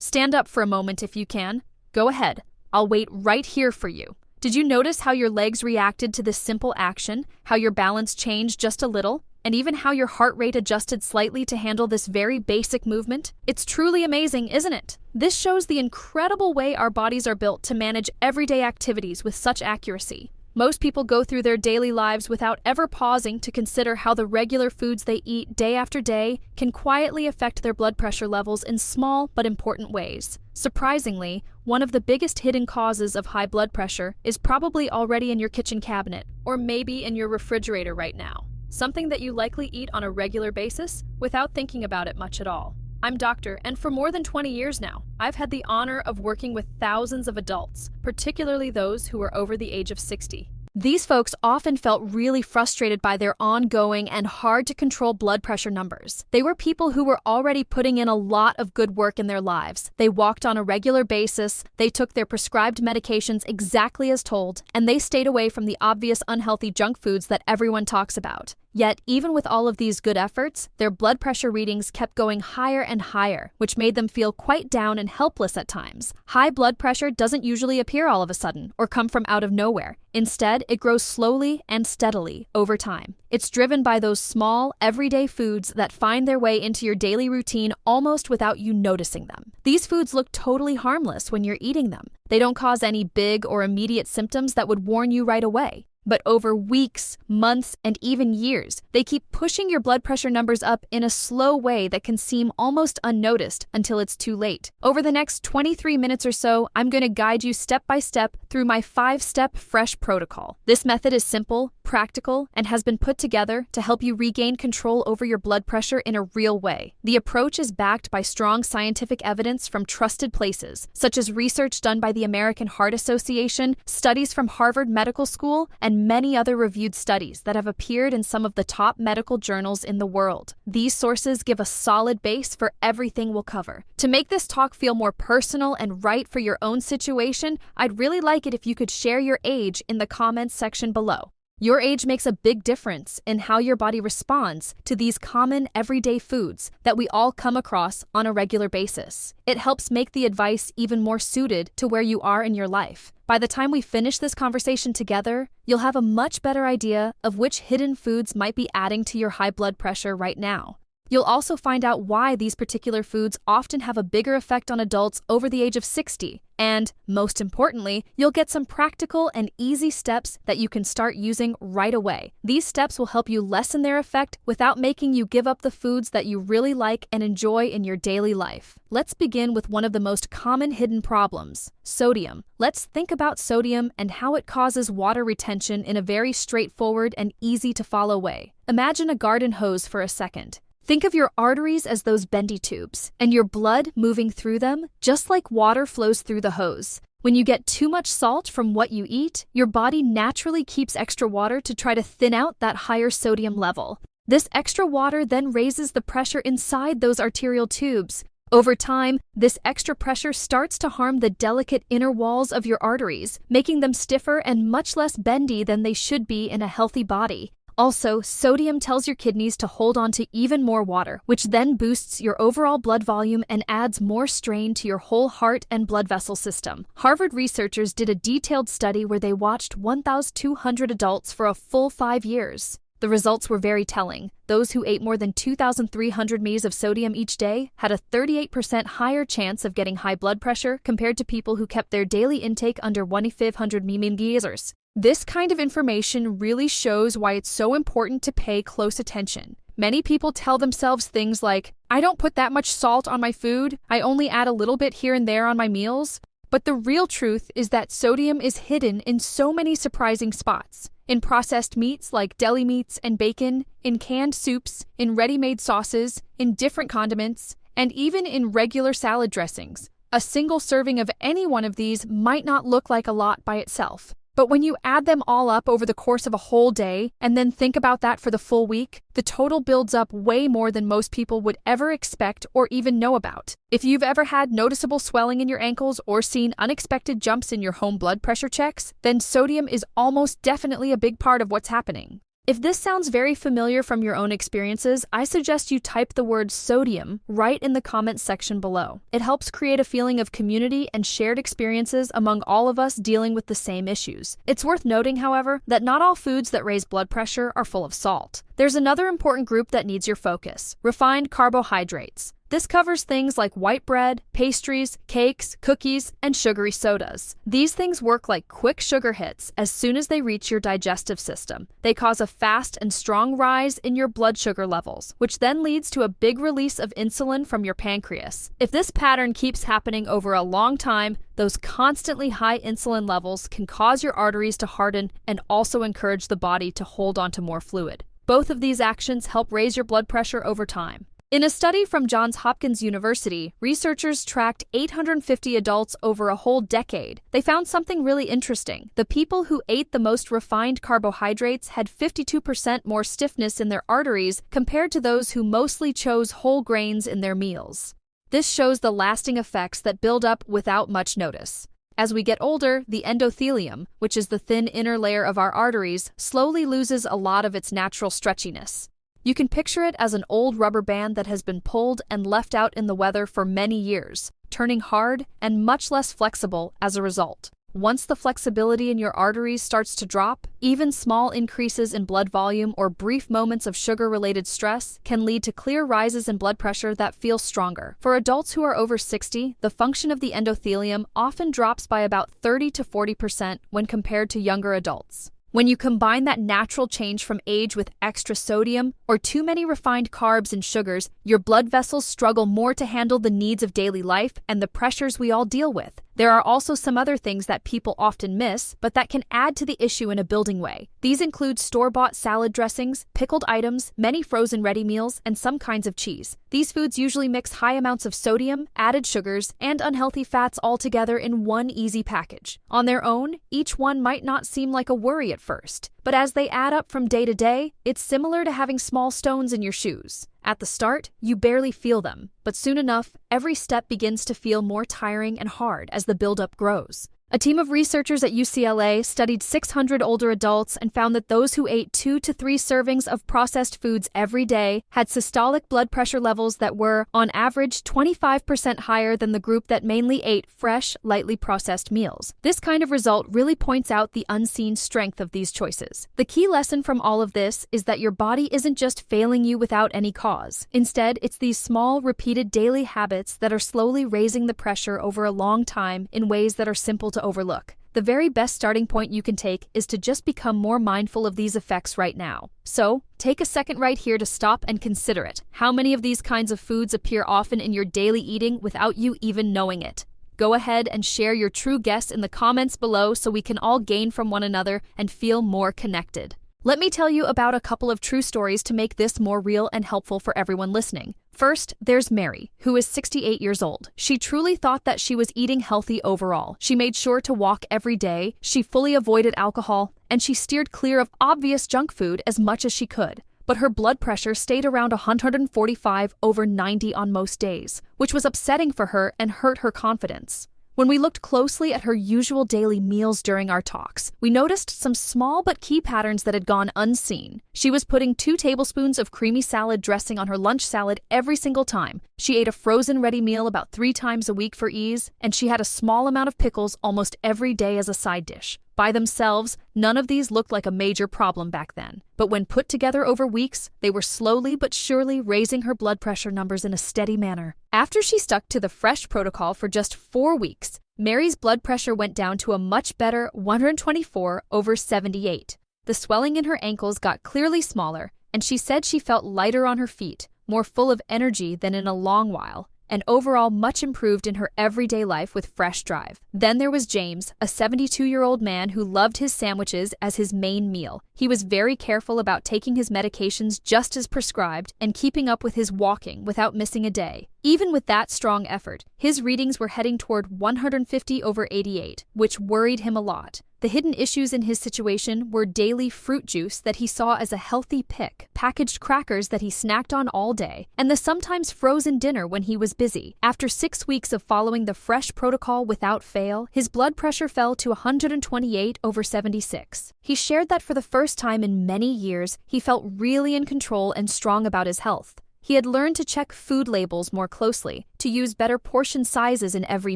Stand up for a moment if you can. Go ahead. I'll wait right here for you. Did you notice how your legs reacted to this simple action, how your balance changed just a little, and even how your heart rate adjusted slightly to handle this very basic movement? It's truly amazing, isn't it? This shows the incredible way our bodies are built to manage everyday activities with such accuracy. Most people go through their daily lives without ever pausing to consider how the regular foods they eat day after day can quietly affect their blood pressure levels in small but important ways. Surprisingly, one of the biggest hidden causes of high blood pressure is probably already in your kitchen cabinet, or maybe in your refrigerator right now. Something that you likely eat on a regular basis without thinking about it much at all. I'm Doctor, and for more than 20 years now, I've had the honor of working with thousands of adults, particularly those who are over the age of 60. These folks often felt really frustrated by their ongoing and hard-to-control blood pressure numbers. They were people who were already putting in a lot of good work in their lives. They walked on a regular basis, they took their prescribed medications exactly as told, and they stayed away from the obvious unhealthy junk foods that everyone talks about. Yet, even with all of these good efforts, their blood pressure readings kept going higher and higher, which made them feel quite down and helpless at times. High blood pressure doesn't usually appear all of a sudden or come from out of nowhere. Instead, it grows slowly and steadily over time. It's driven by those small, everyday foods that find their way into your daily routine almost without you noticing them. These foods look totally harmless when you're eating them. They don't cause any big or immediate symptoms that would warn you right away. But over weeks, months, and even years, they keep pushing your blood pressure numbers up in a slow way that can seem almost unnoticed until it's too late. Over the next 23 minutes or so, I'm going to guide you step by step through my 5-step FRESH protocol. This method is simple, practical, and has been put together to help you regain control over your blood pressure in a real way. The approach is backed by strong scientific evidence from trusted places, such as research done by the American Heart Association, studies from Harvard Medical School, and many other reviewed studies that have appeared in some of the top medical journals in the world. These sources give a solid base for everything we'll cover. To make this talk feel more personal and right for your own situation, I'd really like it if you could share your age in the comments section below. Your age makes a big difference in how your body responds to these common everyday foods that we all come across on a regular basis. It helps make the advice even more suited to where you are in your life. By the time we finish this conversation together, you'll have a much better idea of which hidden foods might be adding to your high blood pressure right now. You'll also find out why these particular foods often have a bigger effect on adults over the age of 60. And, most importantly, you'll get some practical and easy steps that you can start using right away. These steps will help you lessen their effect without making you give up the foods that you really like and enjoy in your daily life. Let's begin with one of the most common hidden problems: sodium. Let's think about sodium and how it causes water retention in a very straightforward and easy-to-follow way. Imagine a garden hose for a second. Think of your arteries as those bendy tubes, and your blood moving through them, just like water flows through the hose. When you get too much salt from what you eat, your body naturally keeps extra water to try to thin out that higher sodium level. This extra water then raises the pressure inside those arterial tubes. Over time, this extra pressure starts to harm the delicate inner walls of your arteries, making them stiffer and much less bendy than they should be in a healthy body. Also, sodium tells your kidneys to hold on to even more water, which then boosts your overall blood volume and adds more strain to your whole heart and blood vessel system. Harvard researchers did a detailed study where they watched 1,200 adults for a full 5 years. The results were very telling. Those who ate more than 2,300 mg of sodium each day had a 38% higher chance of getting high blood pressure compared to people who kept their daily intake under 1,500 mg. This kind of information really shows why it's so important to pay close attention. Many people tell themselves things like, "I don't put that much salt on my food, I only add a little bit here and there on my meals." But the real truth is that sodium is hidden in so many surprising spots. In processed meats like deli meats and bacon, in canned soups, in ready-made sauces, in different condiments, and even in regular salad dressings. A single serving of any one of these might not look like a lot by itself. But when you add them all up over the course of a whole day, and then think about that for the full week, the total builds up way more than most people would ever expect or even know about. If you've ever had noticeable swelling in your ankles or seen unexpected jumps in your home blood pressure checks, then sodium is almost definitely a big part of what's happening. If this sounds very familiar from your own experiences, I suggest you type the word sodium right in the comments section below. It helps create a feeling of community and shared experiences among all of us dealing with the same issues. It's worth noting, however, that not all foods that raise blood pressure are full of salt. There's another important group that needs your focus: refined carbohydrates. This covers things like white bread, pastries, cakes, cookies, and sugary sodas. These things work like quick sugar hits as soon as they reach your digestive system. They cause a fast and strong rise in your blood sugar levels, which then leads to a big release of insulin from your pancreas. If this pattern keeps happening over a long time, those constantly high insulin levels can cause your arteries to harden and also encourage the body to hold onto more fluid. Both of these actions help raise your blood pressure over time. In a study from Johns Hopkins University, researchers tracked 850 adults over a whole decade. They found something really interesting. The people who ate the most refined carbohydrates had 52% more stiffness in their arteries compared to those who mostly chose whole grains in their meals. This shows the lasting effects that build up without much notice. As we get older, the endothelium, which is the thin inner layer of our arteries, slowly loses a lot of its natural stretchiness. You can picture it as an old rubber band that has been pulled and left out in the weather for many years, turning hard and much less flexible as a result. Once the flexibility in your arteries starts to drop, even small increases in blood volume or brief moments of sugar-related stress can lead to clear rises in blood pressure that feel stronger. For adults who are over 60, the function of the endothelium often drops by about 30 to 40% when compared to younger adults. When you combine that natural change from age with extra sodium or too many refined carbs and sugars, your blood vessels struggle more to handle the needs of daily life and the pressures we all deal with. There are also some other things that people often miss, but that can add to the issue in a building way. These include store-bought salad dressings, pickled items, many frozen ready meals, and some kinds of cheese. These foods usually mix high amounts of sodium, added sugars, and unhealthy fats all together in one easy package. On their own, each one might not seem like a worry at first, but as they add up from day to day, it's similar to having small stones in your shoes. At the start, you barely feel them, but soon enough, every step begins to feel more tiring and hard as the buildup grows. A team of researchers at UCLA studied 600 older adults and found that those who ate 2 to 3 servings of processed foods every day had systolic blood pressure levels that were, on average, 25% higher than the group that mainly ate fresh, lightly processed meals. This kind of result really points out the unseen strength of these choices. The key lesson from all of this is that your body isn't just failing you without any cause. Instead, it's these small, repeated daily habits that are slowly raising the pressure over a long time in ways that are simple to overlook. The very best starting point you can take is to just become more mindful of these effects right now. So, take a second right here to stop and consider it. How many of these kinds of foods appear often in your daily eating without you even knowing it? Go ahead and share your true guess in the comments below so we can all gain from one another and feel more connected. Let me tell you about a couple of true stories to make this more real and helpful for everyone listening. First, there's Mary, who is 68 years old. She truly thought that she was eating healthy overall. She made sure to walk every day, she fully avoided alcohol, and she steered clear of obvious junk food as much as she could. But her blood pressure stayed around 145/90 on most days, which was upsetting for her and hurt her confidence. When we looked closely at her usual daily meals during our talks, we noticed some small but key patterns that had gone unseen. She was putting 2 tablespoons of creamy salad dressing on her lunch salad every single time. She ate a frozen ready meal about 3 times a week for ease, and she had a small amount of pickles almost every day as a side dish. By themselves, none of these looked like a major problem back then. But when put together over weeks, they were slowly but surely raising her blood pressure numbers in a steady manner. After she stuck to the fresh protocol for just 4 weeks, Mary's blood pressure went down to a much better 124/78. The swelling in her ankles got clearly smaller, and she said she felt lighter on her feet, more full of energy than in a long while, and overall much improved in her everyday life with fresh drive. Then there was James, a 72-year-old man who loved his sandwiches as his main meal. He was very careful about taking his medications just as prescribed and keeping up with his walking without missing a day. Even with that strong effort, his readings were heading toward 150/88, which worried him a lot. The hidden issues in his situation were daily fruit juice that he saw as a healthy pick, packaged crackers that he snacked on all day, and the sometimes frozen dinner when he was busy. After 6 weeks of following the fresh protocol without fail, his blood pressure fell to 128/76. He shared that for the first time in many years, he felt really in control and strong about his health. He had learned to check food labels more closely, to use better portion sizes in every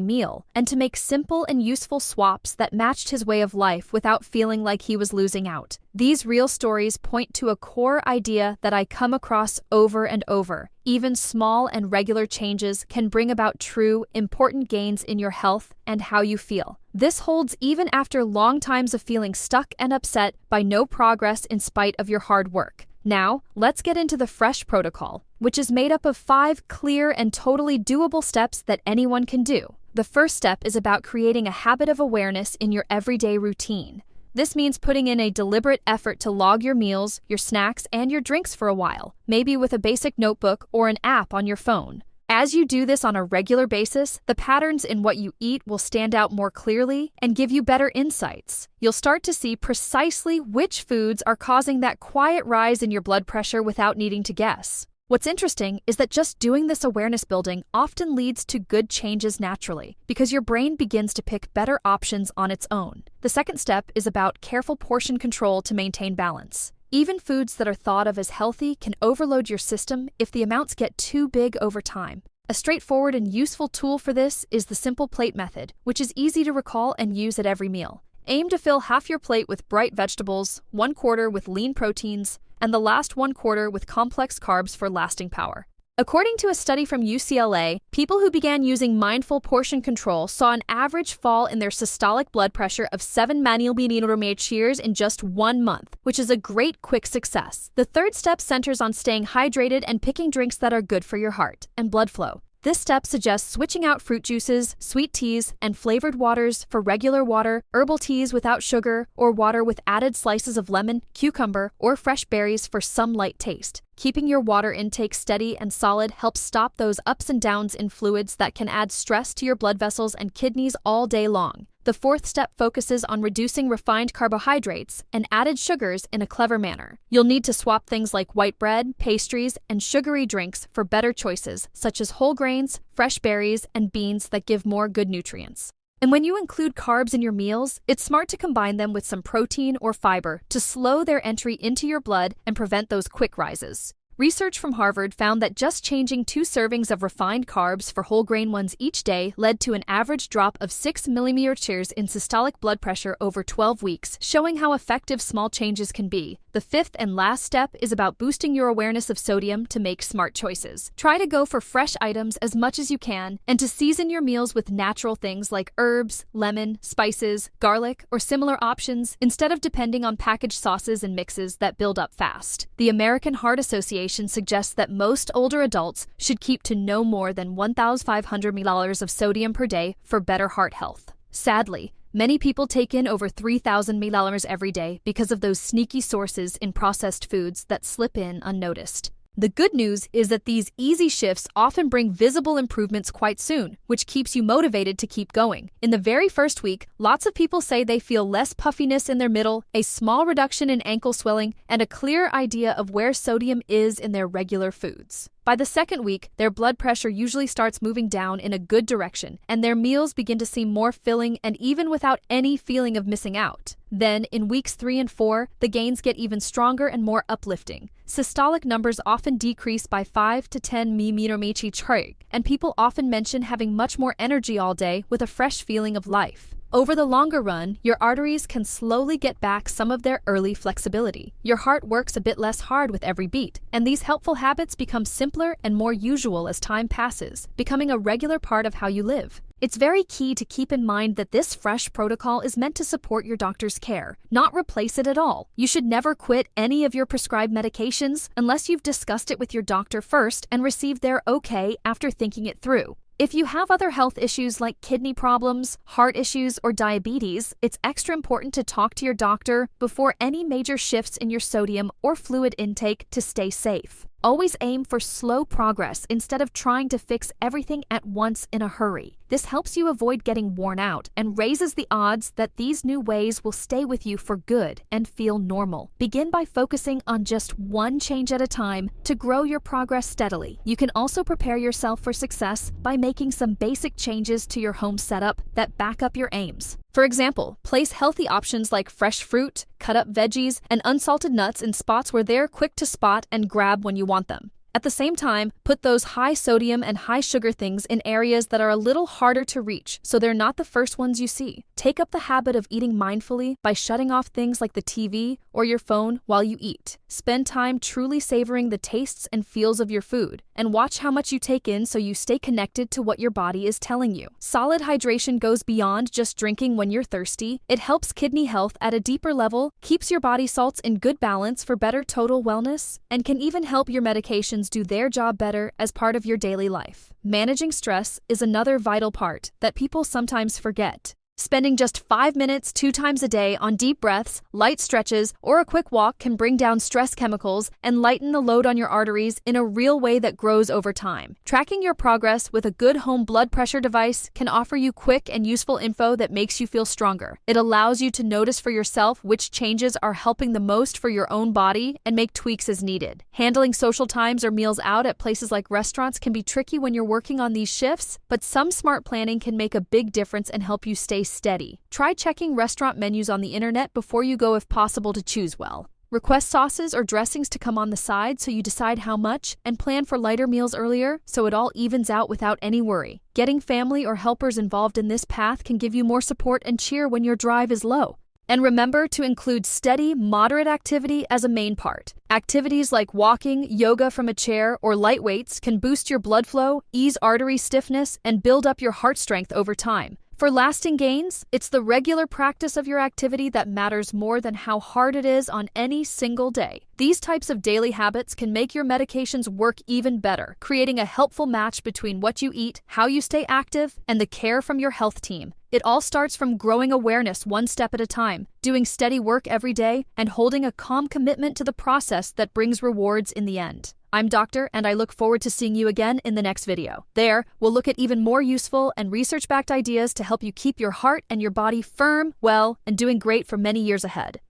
meal, and to make simple and useful swaps that matched his way of life without feeling like he was losing out. These real stories point to a core idea that I come across over and over. Even small and regular changes can bring about true, important gains in your health and how you feel. This holds even after long times of feeling stuck and upset by no progress in spite of your hard work. Now, let's get into the fresh protocol, which is made up of 5 clear and totally doable steps that anyone can do. The first step is about creating a habit of awareness in your everyday routine. This means putting in a deliberate effort to log your meals, your snacks, and your drinks for a while, maybe with a basic notebook or an app on your phone. As you do this on a regular basis, the patterns in what you eat will stand out more clearly and give you better insights. You'll start to see precisely which foods are causing that quiet rise in your blood pressure without needing to guess. What's interesting is that just doing this awareness building often leads to good changes naturally, because your brain begins to pick better options on its own. The second step is about careful portion control to maintain balance. Even foods that are thought of as healthy can overload your system if the amounts get too big over time. A straightforward and useful tool for this is the simple plate method, which is easy to recall and use at every meal. Aim to fill half your plate with bright vegetables, 1/4 with lean proteins, and the last 1/4 with complex carbs for lasting power. According to a study from UCLA, people who began using mindful portion control saw an average fall in their systolic blood pressure of 7 mmHg in just 1 month, which is a great quick success. The third step centers on staying hydrated and picking drinks that are good for your heart and blood flow. This step suggests switching out fruit juices, sweet teas, and flavored waters for regular water, herbal teas without sugar, or water with added slices of lemon, cucumber, or fresh berries for some light taste. Keeping your water intake steady and solid helps stop those ups and downs in fluids that can add stress to your blood vessels and kidneys all day long. The fourth step focuses on reducing refined carbohydrates and added sugars in a clever manner. You'll need to swap things like white bread, pastries, and sugary drinks for better choices, such as whole grains, fresh berries, and beans that give more good nutrients. And when you include carbs in your meals, it's smart to combine them with some protein or fiber to slow their entry into your blood and prevent those quick rises. Research from Harvard found that just changing 2 servings of refined carbs for whole grain ones each day led to an average drop of 6 mmHg in systolic blood pressure over 12 weeks, showing how effective small changes can be. The fifth and last step is about boosting your awareness of sodium to make smart choices. Try to go for fresh items as much as you can and to season your meals with natural things like herbs, lemon, spices, garlic, or similar options instead of depending on packaged sauces and mixes that build up fast. The American Heart Association suggests that most older adults should keep to no more than 1,500 milliliters of sodium per day for better heart health. Sadly, many people take in over 3,000 milliliters every day because of those sneaky sources in processed foods that slip in unnoticed. The good news is that these easy shifts often bring visible improvements quite soon, which keeps you motivated to keep going. In the very first week, lots of people say they feel less puffiness in their middle, a small reduction in ankle swelling, and a clear idea of where sodium is in their regular foods. By the second week, their blood pressure usually starts moving down in a good direction, and their meals begin to seem more filling and even without any feeling of missing out. Then, in weeks 3 and 4, the gains get even stronger and more uplifting. Systolic numbers often decrease by 5 to 10 mmHg, and people often mention having much more energy all day with a fresh feeling of life. Over the longer run, your arteries can slowly get back some of their early flexibility. Your heart works a bit less hard with every beat, and these helpful habits become simpler and more usual as time passes, becoming a regular part of how you live. It's very key to keep in mind that this fresh protocol is meant to support your doctor's care, not replace it at all. You should never quit any of your prescribed medications unless you've discussed it with your doctor first and received their okay after thinking it through. If you have other health issues like kidney problems, heart issues, or diabetes, it's extra important to talk to your doctor before any major shifts in your sodium or fluid intake to stay safe. Always aim for slow progress instead of trying to fix everything at once in a hurry. This helps you avoid getting worn out and raises the odds that these new ways will stay with you for good and feel normal. Begin by focusing on just one change at a time to grow your progress steadily. You can also prepare yourself for success by making some basic changes to your home setup that back up your aims. For example, place healthy options like fresh fruit, cut-up veggies, and unsalted nuts in spots where they're quick to spot and grab when you want them. At the same time, put those high sodium and high sugar things in areas that are a little harder to reach so they're not the first ones you see. Take up the habit of eating mindfully by shutting off things like the TV or your phone while you eat. Spend time truly savoring the tastes and feels of your food, and watch how much you take in so you stay connected to what your body is telling you. Solid hydration goes beyond just drinking when you're thirsty. It helps kidney health at a deeper level, keeps your body salts in good balance for better total wellness, and can even help your medications do their job better as part of your daily life. Managing stress is another vital part that people sometimes forget. Spending just 5 minutes 2 times a day on deep breaths, light stretches, or a quick walk can bring down stress chemicals and lighten the load on your arteries in a real way that grows over time. Tracking your progress with a good home blood pressure device can offer you quick and useful info that makes you feel stronger. It allows you to notice for yourself which changes are helping the most for your own body and make tweaks as needed. Handling social times or meals out at places like restaurants can be tricky when you're working on these shifts, but some smart planning can make a big difference and help you stay steady. Try checking restaurant menus on the internet before you go if possible to choose well. Request sauces or dressings to come on the side so you decide how much, and plan for lighter meals earlier so it all evens out without any worry. Getting family or helpers involved in this path can give you more support and cheer when your drive is low. And remember to include steady, moderate activity as a main part. Activities like walking, yoga from a chair, or light weights can boost your blood flow, ease artery stiffness, and build up your heart strength over time. For lasting gains, it's the regular practice of your activity that matters more than how hard it is on any single day. These types of daily habits can make your medications work even better, creating a helpful match between what you eat, how you stay active, and the care from your health team. It all starts from growing awareness one step at a time, doing steady work every day, and holding a calm commitment to the process that brings rewards in the end. I'm Doctor, and I look forward to seeing you again in the next video. There, we'll look at even more useful and research-backed ideas to help you keep your heart and your body firm, well, and doing great for many years ahead.